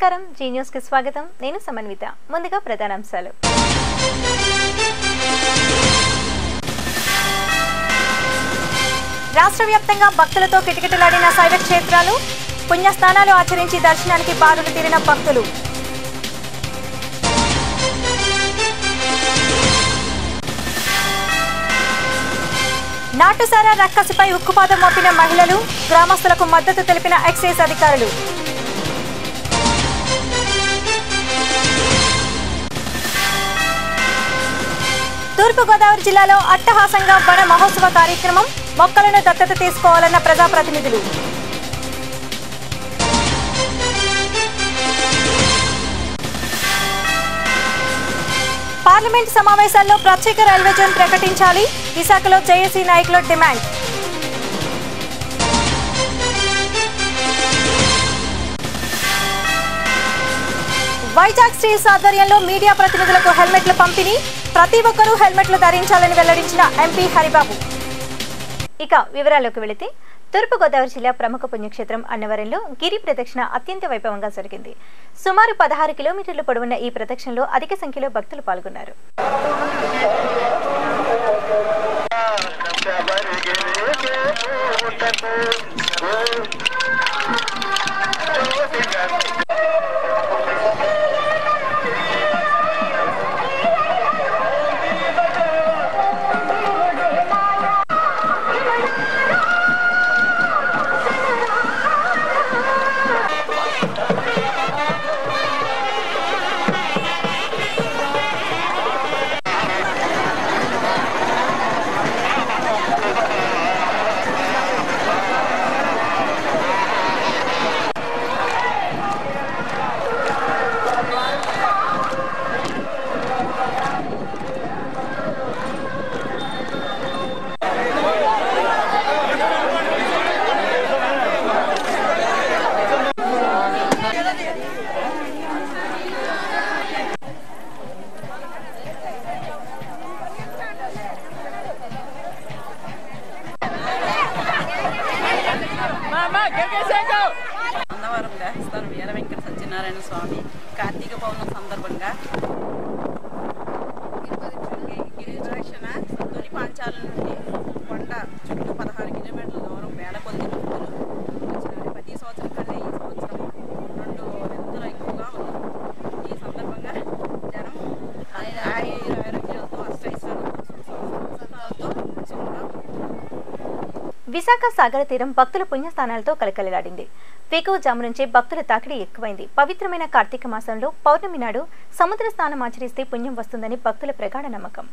నమస్కారం G news కి స్వాగతం నేను సమన్విత ముందుగా ప్రధానాంశాలు రాష్ట్ర వ్యాప్తంగా భక్తులతో కిటకిటలాడిన శైవ క్షేత్రాలు పుణ్యస్నానాలు ఆచరించి దర్శనానికి బారులు తీరిన భక్తులు నాటుసారా రక్కసిపై ఉక్కుపాదం మోపిన మహిళలు గ్రామస్తులకు మద్దతు తెలిపిన ఎక్సైజ్ అధికారులు తూర్పు గోదావరి జిల్లాలో అట్టహాసంగా వన మహోత్సవ కార్యక్రమం మొక్కలను దత్తత తీసుకోవాలన్న ప్రజాప్రతినిధులు పార్లమెంట్ సమావేశాల్లో ప్రత్యేక రైల్వే జోన్ ప్రకటించాలి విశాఖలో జేఏసీ నాయకుల డిమాండ్ వైజాగ్ స్టీల్స్ ఆధ్వర్యంలో మీడియా ప్రతినిధులకు హెల్మెట్ల పంపిణీ ప్రతి ఒక్కరూ హెల్మెట్లు ధరించాలని వెల్లడించిన ఎంపీ హరిబాబు ఇక వివరాల్లోకి వెళితే తూర్పుగోదావరి జిల్లా ప్రముఖ పుణ్యక్షేత్రం అన్నవరంలో గిరి ప్రదక్షిణ అత్యంత వైభవంగా జరిగింది సుమారు 16 కిలోమీటర్ల పొడవున్న ఈ ప్రదక్షిణలో అధిక సంఖ్యలో భక్తులు పాల్గొన్నారు అన్నవరం దేవస్థానం వీర వెంకట సత్యనారాయణ స్వామి కార్తీక పౌర్ణమి సందర్భంగా గిరి ప్రదక్షిణ తొలి పాంచాల నుండి కొండ చుట్టూ 16 కిలోమీటర్ల దూరం వేల కొద్ది భక్తులు వచ్చినారు. ప్రతి సంవత్సరం కన్నా ఈ సంవత్సరం 2 వింతలు ఎక్కువగా ఉన్నాయి. ఈ సందర్భంగా జనం ఆరోగ్యాలతో అష్టైశ్వర్యాలతో విశాఖ సాగర తీరం భక్తుల పుణ్యస్థానాలతో కలకలలాడింది వేకువజాము నుంచే భక్తుల తాకిడి ఎక్కువైంది పవిత్రమైన కార్తీక మాసంలో పౌర్ణమి నాడు సముద్ర స్నానం ఆచరిస్తే పుణ్యం వస్తుందని భక్తుల ప్రగాఢ నమ్మకం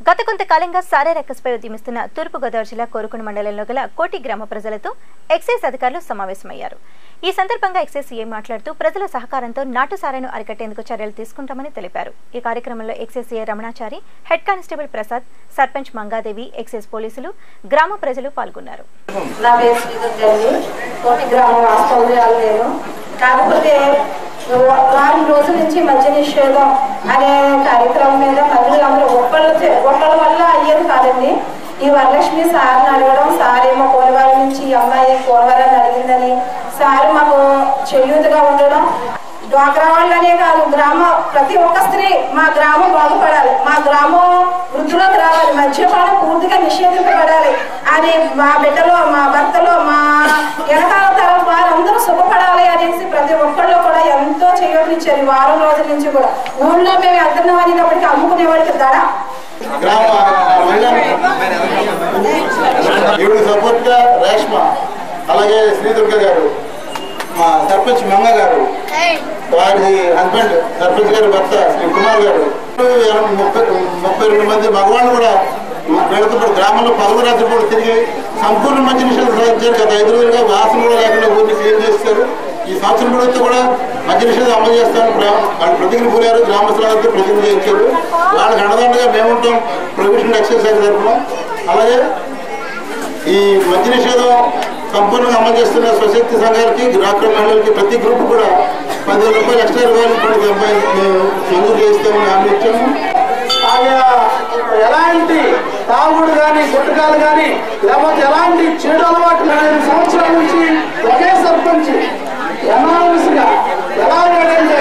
గత కొంతకాలంగా సారా రక్కస్పై ఉద్యమిస్తున్న తూర్పుగోదావరి జిల్లా కోరుకొండ మండలంలో గల కోటి గ్రామ ప్రజలతో ఎక్సైజ్ అధికారులు సమావేశమయ్యారు ఈ సందర్భంగా ఎక్సైజ్ సీఎం మాట్లాడుతూ ప్రజల సహకారంతో నాటు సారాను అరికట్టేందుకు చర్యలు తీసుకుంటామని తెలిపారు ఈ కార్యక్రమంలో excise CI Ramanachari head constable Prasad sarpanch Mangadevi excise పోలీసులు గ్రామ ప్రజలు పాల్గొన్నారు కాకపోతే వారం రోజుల నుంచి మద్య నిషేధం అనే కార్యక్రమం మీద మహిళలందరూ ఒక్కళ్ళ వల్ల అయ్యేది కాదండి. ఈ వరలక్ష్మి సార్ని అడగడం, సార్ ఏమో కోనవరం నుంచి ఈ అమ్మాయి కోనవరాన్ని అడిగిందని సార్ మాకు చేయూతగా ఉండడం, డ్వాక్రా వాళ్ళనే కాదు ప్రతి ఒక్క స్త్రీ మా గ్రామం బాగుపడాలి, మా గ్రామం వృద్ధిలోకి రావాలి, మద్యపానం పూర్తిగా నిషేధింపబడాలి, అది మా బిడ్డలో మా భర్తలో మా వెనకాల తరం వారందరూ సుఖపడాలి అనేసి ప్రతి ఒక్కళ్ళు కూడా ఎంతో చేయూతనిచ్చారు. వారం రోజుల నుంచి కూడా ఊళ్ళో మేము వెళ్తున్నాం అనేటప్పటికీ అమ్ముకునేవాడికి దడ. సపోర్ట్ గా రేష్మ, అలాగే శ్రీదుర్గ గారు, మా సర్పంచ్ మంగ గారు, వారి హస్బెండ్ సర్పంచ్ గారి భర్త శ్రీ కుమార్ గారు, 32 మంది మగవాళ్ళు కూడా వెళుతూ గ్రామంలో 11 రాత్రి కూడా తిరిగి సంపూర్ణ మద్య నిషేధం సాధించారు. గత 5 రోజులుగా వాసన కూడా లేకుండా ఊరిని క్లీన్ చేస్తారు. ఈ సంవత్సరం కూడా మద్య నిషేధం అమలు చేస్తామని వాళ్ళు ప్రతిజ్ఞ పూరారు. గ్రామస్తులందరితో ప్రతిజ్ఞ చేయించారు. వాళ్ళకి అండదండగా మేముంటాం ప్రొహిబిషన్ ఎక్సైజ్ తరఫున. అలాగే ఈ మద్య నిషేధం సంపూర్ణంగా అమలు చేస్తున్న స్వశక్తి సంఘాలకి, డ్వాక్రా మహిళలకి ప్రతి గ్రూప్ కూడా 10,000 రూపాయలు ఎక్స్ట్రా ఇవ్వాలి. ఇప్పటికి అబ్బాయి మంజూరు చేస్తామని హామీ ఇచ్చాము. ఎలాంటి తాగుడు కానీ గుట్టకాలు కానీ లేకపోతే ఎలాంటి చెడు అలవాట్లు 5 సంవత్సరాల నుంచి ఒకే సర్పంచ్ ఎనాలిసిగా ఎలాగంటే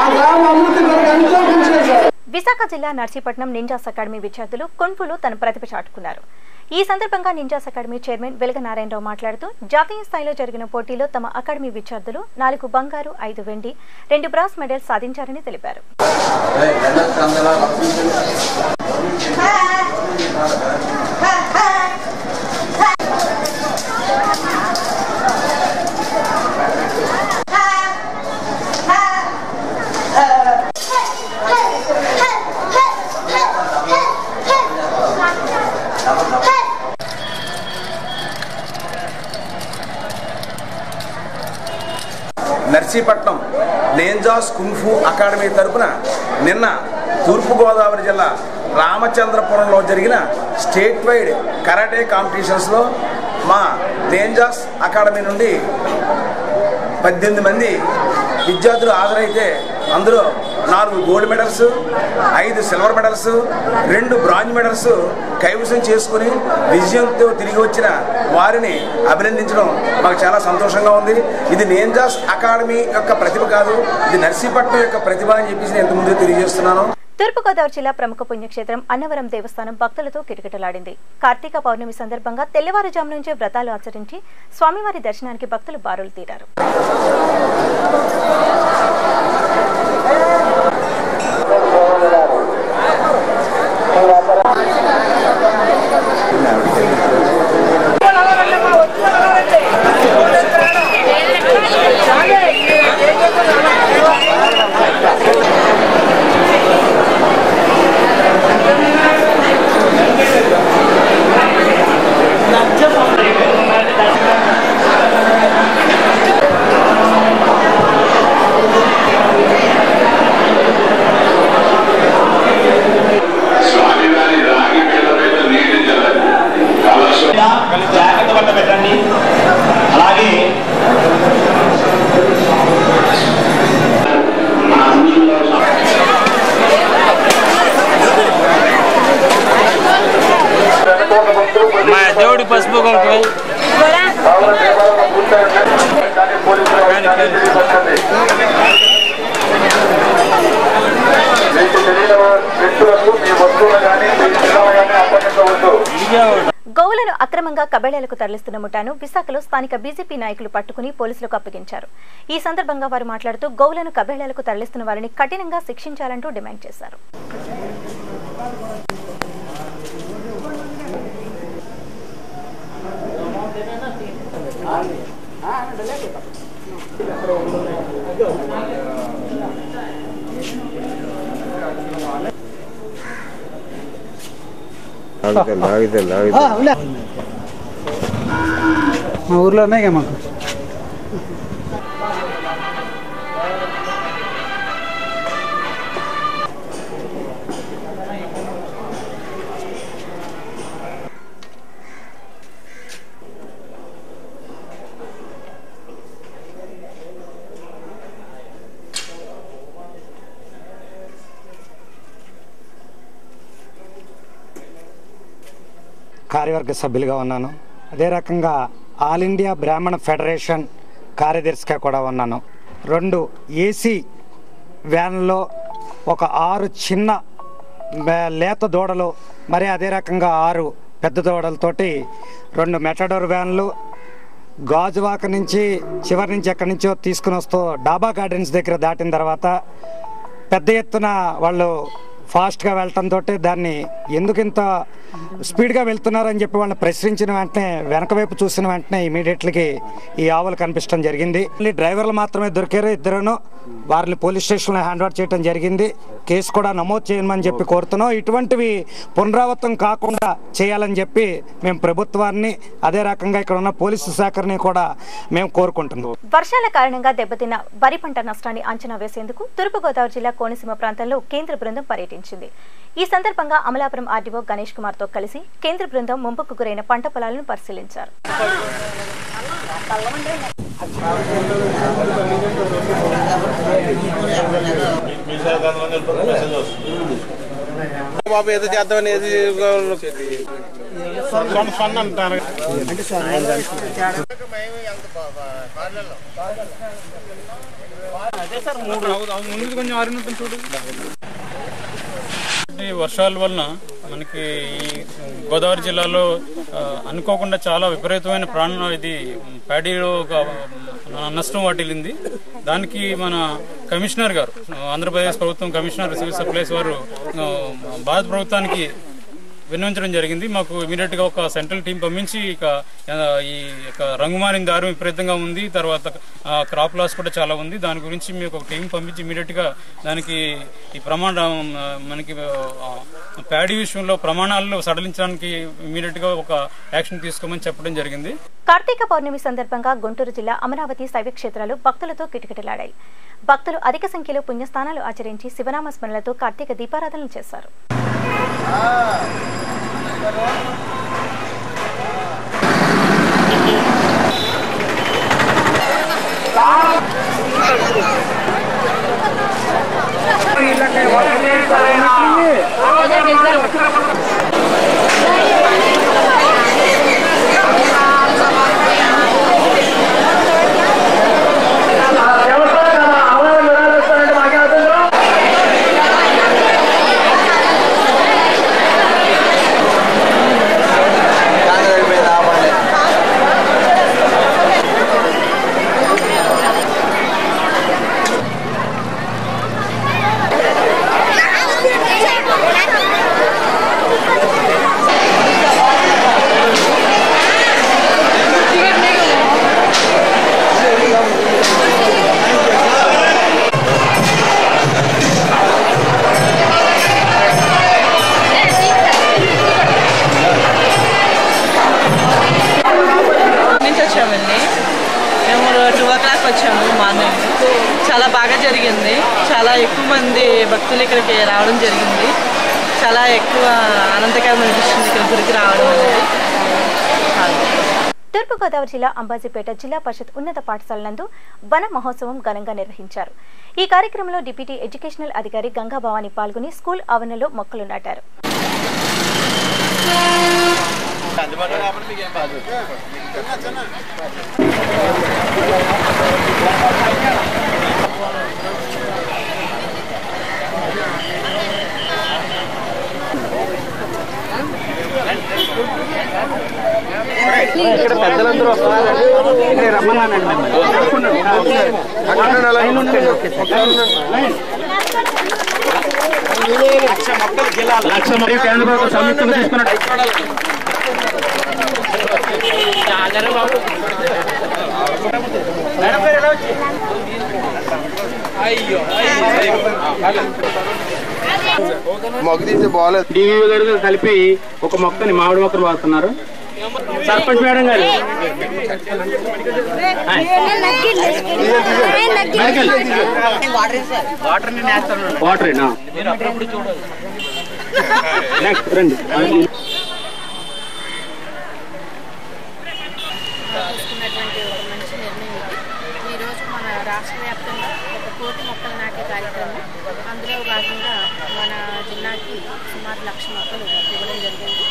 ఆ గ్రామ అభివృద్ధి కొరకు ఎంతో కృషి చేశారు. విశాఖ జిల్లా నర్సీపట్నం నింజాస్ అకాడమీ విద్యార్థులు కొన్పులో తన ప్రతిభ చాటుకున్నారు. ఈ సందర్భంగా నింజాస్ అకాడమీ చైర్మన్ వెలగ నారాయణరావు మాట్లాడుతూ జాతీయ స్థాయిలో జరిగిన పోటీలో తమ అకాడమీ విద్యార్థులు 4 బంగారు, 5 వెండి, 2 బ్రాస్ మెడల్స్ సాధించారని తెలిపారు. నర్సీపట్నం నింజాస్ కుంఫు అకాడమీ తరపున నిన్న తూర్పుగోదావరి జిల్లా రామచంద్రపురంలో జరిగిన స్టేట్ వైడ్ కరాటే కాంపిటీషన్స్లో మా నింజాస్ అకాడమీ నుండి 18 మంది విద్యార్థులు హాజరైతే అందులో 4 gold medals, 5 silver medals, 2 bronze medals కైవసం చేసుకుని విజయంతో తిరిగి వచ్చిన వారిని అభినందించడం మాకు చాలా సంతోషంగా ఉంది. ఇది నింజాస్ అకాడమీ యొక్క ప్రతిభ కాదు, ఇది నర్సీపట్నం యొక్క ప్రతిభ అని చెప్పేసి నేను ఇంతకుముందే తెలియజేస్తున్నాను. తూర్పుగోదావరి జిల్లా ప్రముఖ పుణ్యక్షేత్రం అన్నవరం దేవస్థానం భక్తులతో కిటకిటలాడింది. కార్తీక పౌర్ణమి సందర్భంగా తెల్లవారుజాము నుంచే వ్రతాలు ఆచరించి స్వామివారి దర్శనానికి భక్తులు బారులు తీరారు. దేవుడి పసుపు గోవులను అక్రమంగా కబేళాలకు తరలిస్తున్న ముఠాను విశాఖలో స్థానిక బీజేపీ నాయకులు పట్టుకుని పోలీసులకు అప్పగించారు. ఈ సందర్భంగా వారు మాట్లాడుతూ గోవులను కబేళాలకు తరలిస్తున్న వారిని కఠినంగా శిక్షించాలంటూ డిమాండ్ చేశారు. మా ఊర్లో ఉన్నాయి మాకు కార్యవర్గ సభ్యులుగా ఉన్నాను. అదే రకంగా ఆల్ ఇండియా బ్రాహ్మణ ఫెడరేషన్ కార్యదర్శిగా కూడా ఉన్నాను. 2 ఏసీ వ్యాన్లో ఒక 6 చిన్న లేత దూడలు, మరి అదే రకంగా 6 పెద్ద దూడలతోటి 2 మెటడోర్ వ్యాన్లు గాజువాక నుంచి చివరి నుంచి ఎక్కడి నుంచో తీసుకుని వస్తూ డాబా గార్డెన్స్ దగ్గర దాటిన తర్వాత పెద్ద ఎత్తున వాళ్ళు ఫాస్ట్గా వెళ్ళటంతో దాన్ని ఎందుకు ఇంత స్పీడ్గా వెళ్తున్నారని చెప్పి వాళ్ళని ప్రశ్నించిన వెంటనే వెనక వైపు చూసిన వెంటనే ఇమీడియట్లీకి ఈ ఆవులు కనిపించడం జరిగింది. డ్రైవర్లు మాత్రమే దొరికారు, 2 వారిని పోలీస్ స్టేషన్లో హ్యాండ్ ఓవర్ చేయడం జరిగింది. కేసు కూడా నమోదు చేయమని చెప్పి కోరుతున్నాం. ఇటువంటివి పునరావృతం కాకుండా చేయాలని చెప్పి మేము ప్రభుత్వాన్ని అదే రకంగా ఇక్కడ ఉన్న పోలీసు శాఖని కూడా మేము కోరుకుంటున్నాం. వర్షాల కారణంగా దెబ్బతిన్న వరి పంట నష్టాన్ని అంచనా వేసేందుకు తూర్పుగోదావరి జిల్లా కోనసీమ ప్రాంతంలో కేంద్ర బృందం పర్యటించింది. ఈ సందర్భంగా అమలాపురం ఆర్డీఓ గణేష్ కుమార్ తో కలిసి కేంద్ర బృందం ముంపుకు గురైన పంట పొలాలను పరిశీలించారు. వర్షాల వలన మనకి గోదావరి జిల్లాలో అనుకోకుండా చాలా విపరీతమైన ఇది ప్యాడీలో నష్టం వాటిల్లింది. దానికి మన కమిషనర్ గారు, ఆంధ్రప్రదేశ్ ప్రభుత్వం కమిషనర్ సివిల్ సప్లైస్ వారు భారత ప్రభుత్వానికి విన్నవించడం జరిగింది. మాకు ఇమీడియట్ గా ఒక సెంట్రల్ టీం పంపించి ఈ రంగుమారిన దారి విపరీతంగా ఉంది, తర్వాత క్రాప్ లాస్ కూడా చాలా ఉంది. దాని గురించి మీకు ఒక టీం పంపించి ఇమీడియట్ గా దానికి ఈ మనకి ప్యాడీ విషయంలో ప్రమాణాలను సడలించడానికి ఇమీడియట్ గా ఒక యాక్షన్ తీసుకోమని చెప్పడం జరిగింది. కార్తీక పౌర్ణమి సందర్భంగా గుంటూరు జిల్లా అమరావతి శైవ క్షేత్రాలు భక్తులతో కిటకిటలాడాయి. భక్తులు అధిక సంఖ్యలో పుణ్యస్థానాలు ఆచరించి శివనామ స్మరణలతో కార్తీక దీపారాధనలు చేశారు. చాలా బాగా జరిగింది. చాలా ఎక్కువ మంది భక్తులు ఇక్కడికి రావడం జరిగింది. చాలా ఎక్కువ ఆనందకరం అనిపిస్తుంది ఇక్కడ గుడికి రావడం అనేది. తూర్పుగోదావరి జిల్లా అంబాజీపేట జిల్లా పరిషత్ ఉన్నత పాఠశాల నందు వన మహోత్సవం ఘనంగా నిర్వహించారు. ఈ కార్యక్రమంలో డిప్యూటీ ఎడ్యుకేషనల్ అధికారి గంగా భవాని పాల్గొని స్కూల్ ఆవరణలో మొక్కలు నాటారు. ఇక్కడ పెద్దలందరూ లక్ష మరియు కేంద్ర ప్రభుత్వం సంయుక్తంగా తీసుకున్నాడు. మొక్క తీసి బాగాలేదు. డివి గారు కలిపి ఒక మొక్కని మామిడి మొక్కలు వాడుతున్నారు. సర్పంచ్ మేడం గారు వాటర్ నెక్స్ట్ రండి. ఈరోజు మన రాష్ట్ర వ్యాప్తంగా ఒక 1 కోటి మొక్కలు నాటే కార్యక్రమం. అందులో భాగంగా మన జిల్లాకి సుమారు 1,00,000 మొక్కలు ఇవ్వడం జరిగింది.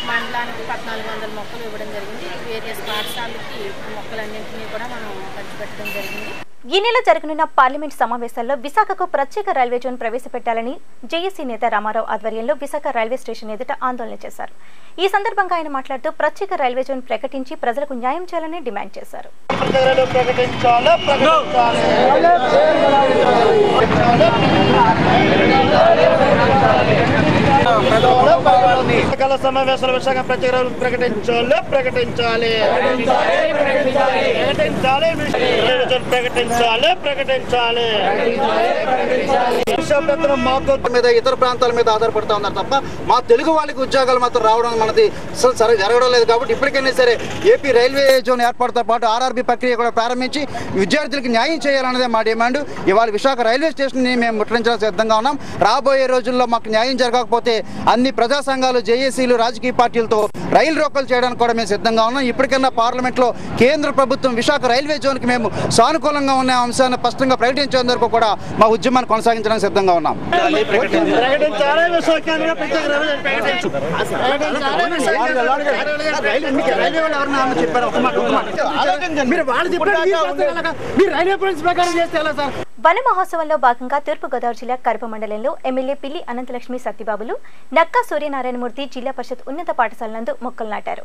మండలానికి 1400 మొక్కలు ఇవ్వడం జరిగింది. వేరియస్ పాఠశాలకి మొక్కలన్నింటినీ కూడా మనం పంచిపెట్టడం జరిగింది. ఈ నెల జరగనున్న పార్లమెంట్ సమావేశాల్లో విశాఖకు ప్రత్యేక రైల్వే జోన్ ప్రవేశపెట్టాలని జేఏసీ నేత రామారావు ఆధ్వర్యంలో విశాఖ రైల్వే స్టేషన్ ఎదుట ఆందోళన చేశారు. ఈ సందర్భంగా ఆయన మాట్లాడుతూ ప్రత్యేక రైల్వే జోన్ ప్రకటించి ప్రజలకు న్యాయం చేయాలని డిమాండ్ చేశారు. సమావేశాల విశాఖ ప్రత్యేక ప్రకటించాలి ప్రకటించాలి ప్రకటించాలి మీద ఇతర ప్రాంతాల మీద ఆధారపడుతూ ఉన్నారు తప్ప మా తెలుగు వాళ్ళకి ఉద్యోగాలు మాత్రం రావడం మనది సరే జరగడం లేదు. కాబట్టి ఇప్పటికైనా సరే ఏపీ రైల్వే జోన్ ఏర్పాటుతో పాటు ఆర్ఆర్బీ ప్రక్రియ కూడా ప్రారంభించి విద్యార్థులకు న్యాయం చేయాలన్నదే మా డిమాండ్. ఇవాళ విశాఖ రైల్వే స్టేషన్ ని మేము ముట్టడించడానికి సిద్ధంగా ఉన్నాం. రాబోయే రోజుల్లో మాకు న్యాయం జరగకపోతే అన్ని ప్రజా సంఘాలు, జేఏసీలు, రాజకీయ పార్టీలతో రైలు రోకలు చేయడానికి కూడా మేము సిద్ధంగా ఉన్నాం. ఇప్పటికైనా పార్లమెంట్లో కేంద్ర ప్రభుత్వం విశాఖ రైల్వే జోన్కి మేము సానుకూలంగా ఉన్న అంశాన్ని స్పష్టంగా ప్రకటించేందుకు వరకు కూడా మా ఉద్యమాన్ని కొనసాగించడానికి సిద్ధంగా ఉన్నాం. వన మహోత్సవంలో భాగంగా తూర్పుగోదావరి జిల్లా కరప మండలంలో ఎమ్మెల్యే పిల్లి అనంతలక్ష్మి సత్యబాబులు, నక్కా సూర్యనారాయణమూర్తి జిల్లా పరిషత్ ఉన్నత పాఠశాల నందు మొక్కలు నాటారు.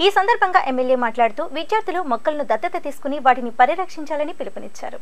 ఈ సందర్భంగా ఎమ్మెల్యే మాట్లాడుతూ విద్యార్థులు మొక్కలను దత్తత తీసుకుని వాటిని పరిరక్షించాలని పిలుపునిచ్చారు.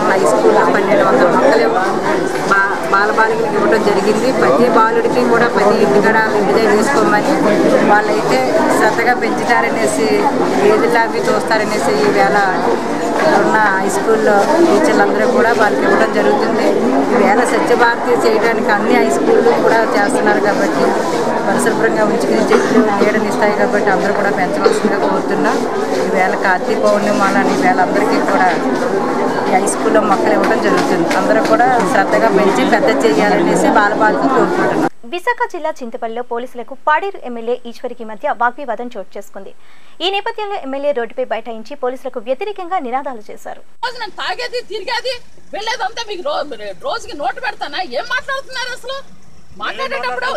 హై స్కూల్ 1200 మొక్కలు బాలబాలికలకు ఇవ్వడం జరిగింది. ప్రతి బాలుడికి కూడా ప్రతి ఇంటికాడ విడుదల చేసుకోమని వాళ్ళైతే శ్రద్ధగా పెంచుతారనేసి ఏదిలా అవి చూస్తారనేసి ఈవేళ ఉన్న హై స్కూల్లో టీచర్లందరూ కూడా వాళ్ళకి ఇవ్వడం జరుగుతుంది. ఈవేళ స్వచ్ఛభారతి చేయడానికి అన్ని హై స్కూళ్ళు కూడా చేస్తున్నారు కాబట్టి పరిశుభ్రంగా ఉంచుకుని చెట్లు నీడనిస్తాయి కాబట్టి అందరూ కూడా పెంచవలసిందిగా కోరుతున్నాం. ఈవేళ కార్తీక పౌర్ణిమలని ఈవేళ అందరికీ కూడా ఈ హై స్కూల్లో మొక్కలు ఇవ్వడం జరుగుతుంది. అందరూ కూడా శ్రద్ధగా పెంచి పెద్ద చేయాలనేసి బాలబాలికలు కోరుకుంటున్నాం. విశాఖ జిల్లా చింతపల్లిలో పోలీసులకు పాడేరు ఎమ్మెల్యే ఈశ్వరికి మధ్య వాగ్వివాదం చోటు చేసుకుంది. ఈ నేపథ్యంలో ఎమ్మెల్యే రోడ్డుపై బైఠాయించి పోలీసులకు వ్యతిరేకంగా నినాదాలు చేశారు. తాగేది తిరిగేది వెళ్ళేదంతా మీకు రోజుకి నోటు పెడతానా? ఏం మాట్లాడుతున్నారు అసలు? మాట్లాడేటప్పుడు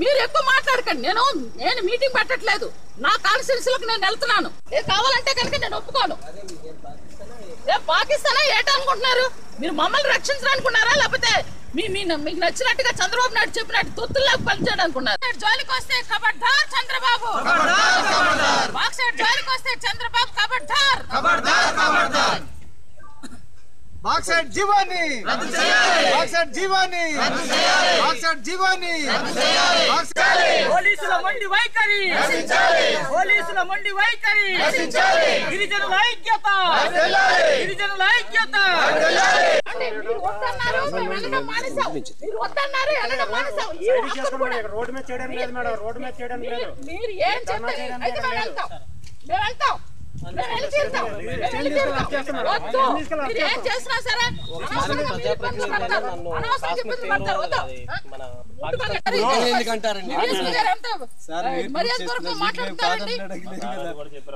మీరు ఎక్కువ మాట్లాడకండి. నేను మీటింగ్ పెట్టట్లేదు. నా కాన్స్టిట్యూన్సీలకు నేను వెళ్తున్నాను. కావాలంటే కనుక నేను ఒప్పుకోను. పాకిస్తాన్ ఏటనుకుంటున్నారు? మీరు మమ్మల్ని రక్షించాలనుకున్నారా లేకపోతే మీకు నచ్చినట్టుగా చంద్రబాబు నాయుడు చెప్పినట్టు తొత్తుల్లోకి పనిచేయడం అనుకున్నారు? జోలికి వస్తే ఖబర్దార్ చంద్రబాబు, బాక్సైడ్ జోలికి వస్తే చంద్రబాబు ఖబర్దార్. బాక్సైడ్ జీవాని రద్దు చేయాలి, బాక్సైడ్ జీవాని రద్దు చేయాలి, బాక్సైడ్ జీవాని రద్దు చేయాలి, పోలీసుల మొండి వైఖరి నశించాలి, పోలీసుల మొండి వైఖరి నశించాలి, గిరిజనుల ఐక్యత వర్ధిల్లాలి, గిరిజనుల ఐక్యత వర్ధిల్లాలి. మీరు వద్దన్నారు, మేము వెళ్ళడం మానేశాం. మీరు వద్దన్నారు, వెళ్ళడం మానేశాం. ఈ హక్కు కూడా రోడ్ మీద చేయడం లేదు మేడం, రోడ్ మీద చేయడం లేదు. మీరు ఏం చెప్తారు? అయితే మేము వెళ్తాం, మేము వెళ్తాం. ఏం చేసినా సరే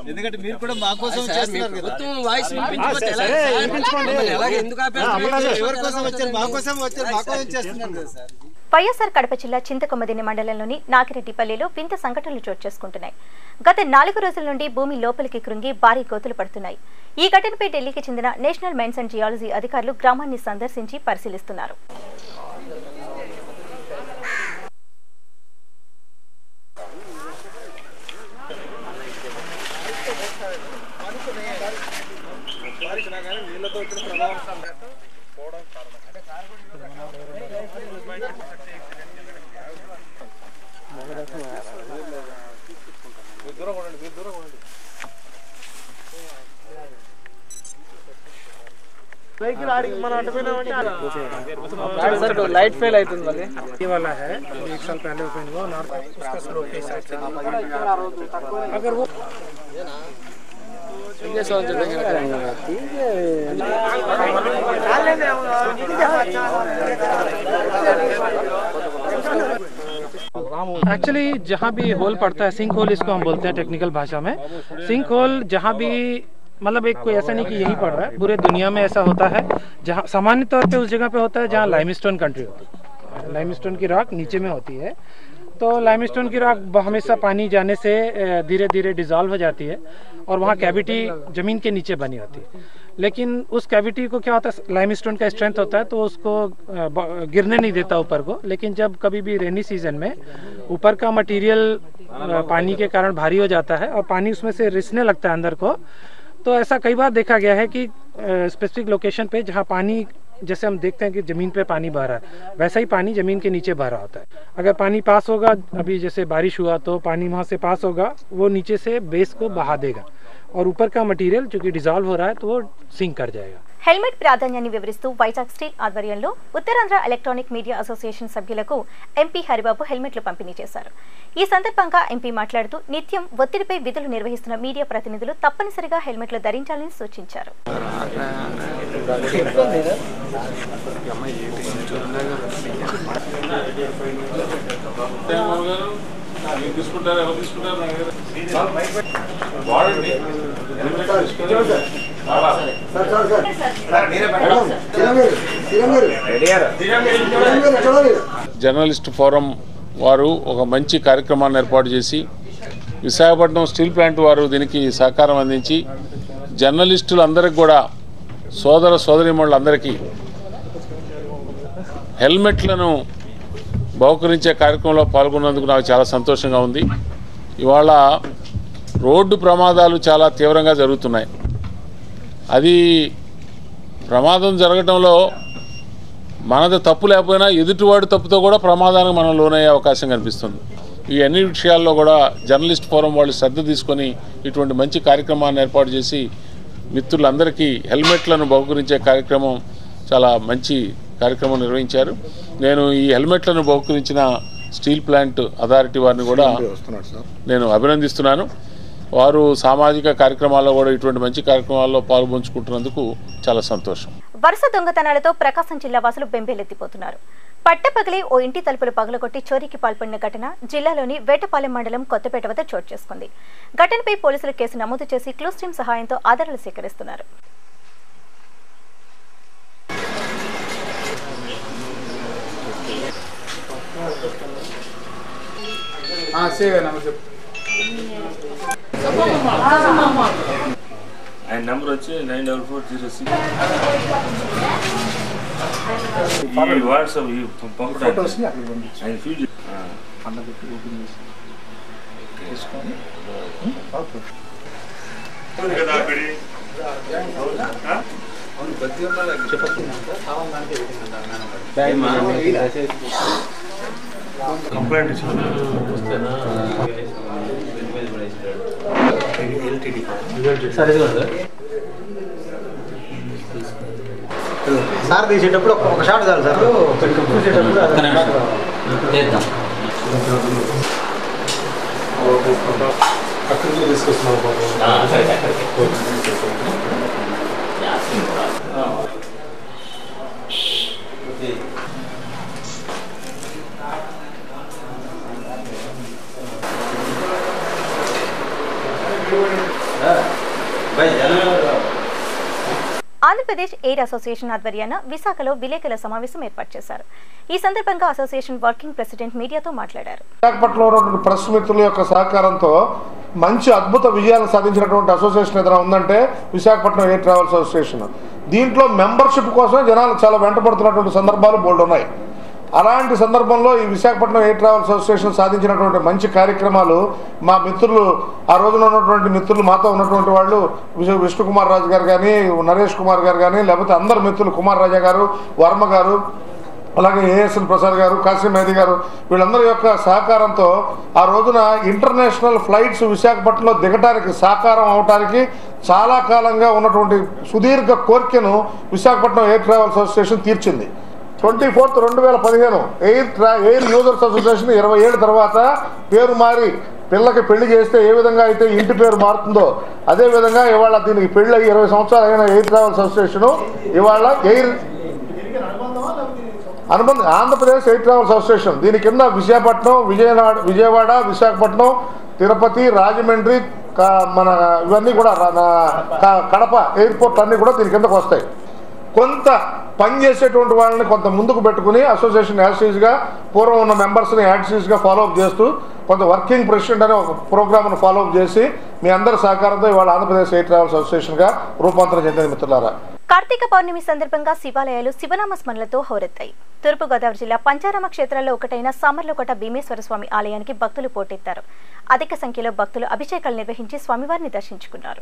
ఎందుకంటే మీరు కూడా మా కోసం చేస్తున్నారు కదా. వైఎస్ఆర్ కడప జిల్లా చింతకొమ్మదిన్నె మండలంలోని నాగిరెడ్డిపల్లిలో వింత సంఘటనలు చోటు చేసుకుంటున్నాయి. గత 4 రోజుల నుండి భూమి లోపలికి కృంగి భారీ గోతులు పడుతున్నాయి. ఈ ఘటనపై ఢిల్లీకి చెందిన నేషనల్ మైన్స్ అండ్ జియాలజీ అధికారులు గ్రామాన్ని సందర్శించి పరిశీలిస్తున్నారు. వెహికల్ ఆడికి మనం అటుపోయినామంటే लाइट फेल అవుతుంది మళ్ళీ ये वाला है 1 साल पहले ओपन हुआ नॉर्थ उसका स्लोप के हिसाब से अगर वो एक्चुअली जहाँ भी होल पड़ता है सिंक होल इसको हम बोलते हैं टेक्निकल भाषा में। सिंक होल जहाँ भी मतलब एक कोई ऐसा नहीं कि यही पड़ रहा है, पूरे दुनिया में ऐसा होता है। जहाँ सामान्य तौर पे उस जगह पे होता है जहाँ लाइमस्टोन कंट्री होती है, लाइमस्टोन की रॉक नीचे में होती है। तो लाइमस्टोन की रॉक हमेशा पानी जाने से धीरे धीरे डिजॉल्व हो जाती है और वहाँ कैविटी ज़मीन के नीचे बनी होती है। लेकिन उस कैविटी को क्या होता है, लाइमस्टोन का स्ट्रेंथ होता है तो उसको गिरने नहीं देता ऊपर को। लेकिन जब कभी भी रेनी सीजन में ऊपर का मटेरियल पानी के कारण भारी हो जाता है और पानी उसमें से रिसने लगता है अंदर को, तो ऐसा कई बार देखा गया है कि स्पेसिफिक लोकेशन पे जहाँ पानी जैसे हम देखते हैं कि ज़मीन पे पानी बह रहा है, वैसा ही पानी ज़मीन के नीचे बह रहा होता है। अगर पानी पास होगा, अभी जैसे बारिश हुआ तो पानी वहाँ से पास होगा, वो नीचे से बेस को बहा देगा और ऊपर का मटीरियल जो कि डिजॉल्व हो रहा है तो वो सिंक कर जाएगा। హెల్మెట్ ప్రాధాన్యాన్ని వివరిస్తూ వైజాగ్ స్టీల్ ఆధ్వర్యంలో ఉత్తరాంధ్ర ఎలక్ట్రానిక్ మీడియా అసోసియేషన్ సభ్యులకు ఎంపీ హరిబాబు హెల్మెట్లు పంపిణీ చేశారు. ఈ సందర్భంగా ఎంపీ మాట్లాడుతూ నిత్యం ఒత్తిడిపై విధులు నిర్వహిస్తున్న మీడియా ప్రతినిధులు తప్పనిసరిగా హెల్మెట్లు ధరించాలని సూచించారు. జర్నలిస్ట్ ఫోరం వారు ఒక మంచి కార్యక్రమాన్ని ఏర్పాటు చేసి విశాఖపట్నం స్టీల్ ప్లాంట్ వారు దీనికి సహకారం అందించి జర్నలిస్టులందరికీ కూడా సోదర సోదరీమణులందరికీ హెల్మెట్లను బహుకరించే కార్యక్రమంలో పాల్గొన్నందుకు నాకు చాలా సంతోషంగా ఉంది. ఇవాళ రోడ్డు ప్రమాదాలు చాలా తీవ్రంగా జరుగుతున్నాయి. అది ప్రమాదం జరగడంలో మనది తప్పు లేకపోయినా ఎదుటివాడి తప్పుతో కూడా ప్రమాదానికి మనం లోనయ్యే అవకాశం కనిపిస్తుంది. ఈ అన్ని విషయాల్లో కూడా జర్నలిస్ట్ ఫోరం వాళ్ళు శ్రద్ధ తీసుకొని ఇటువంటి మంచి కార్యక్రమాన్ని ఏర్పాటు చేసి మిత్రులందరికీ హెల్మెట్లను బహుకరించే కార్యక్రమం చాలా మంచి కార్యక్రమం నిర్వహించారు. నేను ఈ హెల్మెట్లను బహుకరించిన స్టీల్ ప్లాంట్ అథారిటీ వారిని కూడా నేను అభినందిస్తున్నాను. వారు సామాజిక కార్యక్రమాల్లో కూడా ఇటువంటి మంచి కార్యక్రమాల్లో పాల్పంచుకుంటున్నందుకు చాలా సంతోషం. వరుస దొంగతనాలతో ప్రకాశం జిల్లా వాసులు బెంబేలెత్తిపోతున్నారు. పట్టపగలే ఓ ఇంటి తలుపులు పగలగొట్టి చోరీకి పాల్పడిన ఘటన జిల్లాలోని వేటపాలెం మండలం కొత్తపేట వద్ద చోటు చేసుకుంది. ఘటనపై పోలీసులు కేసు నమోదు చేసి క్లూస్ టీం సహాయంతో ఆధారాలు సేకరిస్తున్నారు. ఆయన నెంబర్ వచ్చి 94406 ఈ వాట్సాప్ పంపడానికి ఆయన ఫీల్డ్ కంప్లైంట్ సార్ తీసేటప్పుడు ఒక షాట్ చాలు సార్. ఆంధ్రప్రదేశ్ ఎయిర్ అసోసియేషన్ ఆధ్వర్యాన విశాఖలో విలేకరుల సమావేశం ఏర్పాటు చేశారు. ఈ సందర్భంగా అసోసియేషన్ వర్కింగ్ ప్రెసిడెంట్ మీడియాతో మాట్లాడారు. విశాఖపట్నంలో ఉన్నటువంటి ప్రెస్ మిత్రుల యొక్క సహకారంతో మంచి అద్భుత విజయాలను సాధించినటువంటి అసోసియేషన్ ఏదైనా ఉందంటే విశాఖపట్నం ఎయిర్ ట్రావెల్స్ అసోసియేషన్. దీంట్లో మెంబర్షిప్ కోసం జనాలు చాలా వెంటపడుతున్నటువంటి సందర్భాలు బోల్డ్ ఉన్నాయి. అలాంటి సందర్భంలో ఈ విశాఖపట్నం ఎయిర్ ట్రావెల్స్ అసోసియేషన్ సాధించినటువంటి మంచి కార్యక్రమాలు మా మిత్రులు, ఆ రోజున ఉన్నటువంటి మిత్రులు, మాతో ఉన్నటువంటి వాళ్ళు విష్ణుకుమార్ రాజు గారు కానీ, నరేష్ కుమార్ గారు కానీ, లేకపోతే అందరు మిత్రులు, కుమార్ రాజా గారు, వర్మ గారు, అలాగే ఏఎస్ఎన్ ప్రసాద్ గారు, కాసిం మేది గారు, వీళ్ళందరి యొక్క సహకారంతో ఆ రోజున ఇంటర్నేషనల్ ఫ్లైట్స్ విశాఖపట్నంలో దిగటానికి సాకారం అవడానికి చాలా కాలంగా ఉన్నటువంటి సుదీర్ఘ కోరికను విశాఖపట్నం ఎయిర్ ట్రావెల్స్ అసోసియేషన్ తీర్చింది. 24/2015 ఎయిర్ యూజర్స్ అసోసియేషన్ 20 ఏళ్ళ తర్వాత పేరు మారి పిల్లకి పెళ్లి చేస్తే ఏ విధంగా అయితే ఇంటి పేరు మారుతుందో అదేవిధంగా ఇవాళ దీనికి పెళ్లి 20 సంవత్సరాలు అయిన ఎయిర్ ట్రావెల్స్ అసోసియేషను ఇవాళ ఆంధ్రప్రదేశ్ ఎయిర్ ట్రావెల్స్ అసోసియేషన్ దీని కింద విశాఖపట్నం, విజయవాడ, విశాఖపట్నం, తిరుపతి, రాజమండ్రి, మన ఇవన్నీ కూడా కడప ఎయిర్పోర్ట్ అన్నీ కూడా దీని కిందకు వస్తాయి. కొంత పనిచేసేటువంటి వాళ్ళని కొంత ముందుకు పెట్టుకుని అసోసియేషన్ యాడ్సీస్గా పూర్వం ఉన్న మెంబర్స్ని యాడ్సీస్గా ఫాలోఅప్ చేస్తూ కొంత వర్కింగ్ ప్రెసిడెంట్ అనే ఒక ప్రోగ్రామ్ను ఫాలోఅప్ చేసి మీ అందరి సహకారంతో ఇవాళ ఆంధ్రప్రదేశ్ ఎయిర్ ట్రావెల్స్ అసోసియేషన్గా రూపాంతరం చెందిన మిత్రులారా. కార్తీక పౌర్ణమి సందర్భంగా శివాలయాలు శివనామ స్మరణలతో హోరెత్తాయి. తూర్పుగోదావరి జిల్లా పంచారామ క్షేత్రాల్లో ఒకటైన సామర్లకోట భీమేశ్వర స్వామి ఆలయానికి భక్తులు పోటెత్తారు. అధిక సంఖ్యలో భక్తులు అభిషేకాలు నిర్వహించి స్వామివారిని దర్శించుకున్నారు.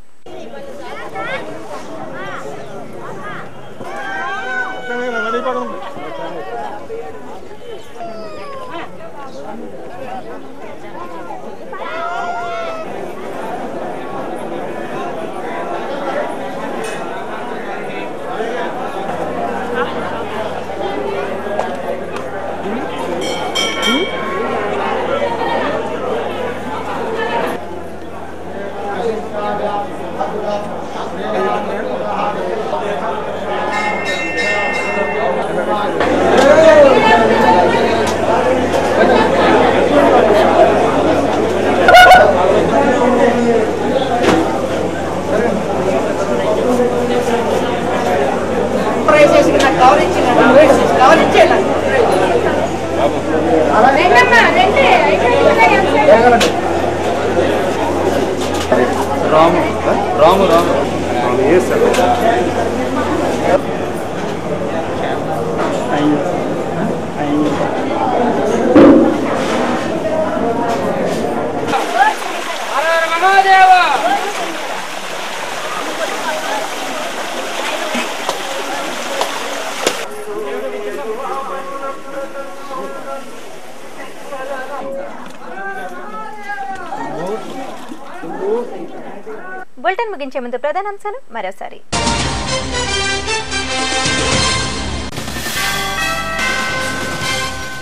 బులెటిన్ ముగించే ముందు ప్రధానాంశాలు మరోసారి.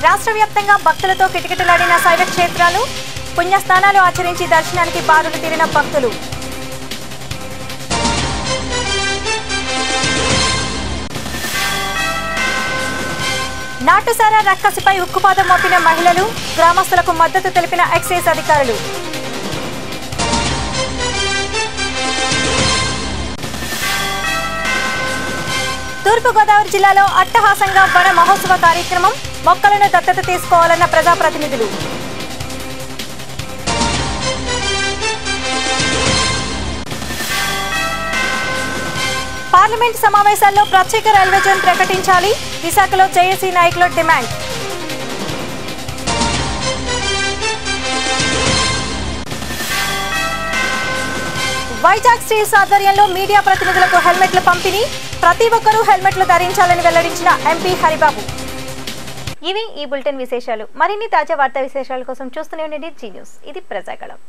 రాష్ట్ర వ్యాప్తంగా భక్తులతో కిటకిటలాడిన శైవ క్షేత్రాలు, పుణ్యస్నానాలు ఆచరించి దర్శనానికి బారులు తీరిన భక్తులు. నాటుసారా రక్కసిపై ఉక్కుపాదం మోపిన మహిళలు, గ్రామస్తులకు మద్దతు తెలిపిన ఎక్సైజ్ అధికారులు. తూర్పుగోదావరి జిల్లాలో అట్టహాసంగా వన మహోత్సవ కార్యక్రమం, మొక్కలను దత్తత తీసుకోవాలన్న ప్రజాప్రతినిధులు. పార్లమెంట్ సమావేశాల్లో ప్రత్యేక రైల్వే జోన్ ప్రకటించాలి, విశాఖలో జేఏసీ నాయకుల డిమాండ్. వైజాగ్ స్టీల్స్ ఆధ్వర్యంలో మీడియా ప్రతినిధులకు హెల్మెట్ల పంపిణీ, ప్రతి ఒక్కరూ హెల్మెట్లు ధరించాలని వెల్లడించిన ఎంపీ హరిబాబు. ఇవి ఈ బులెటిన్ విశేషాలు. మరిన్ని తాజా వార్తా విశేషాల కోసం చూస్తూనే ఉండండి జీ న్యూస్. ఇది ప్రజాగళం.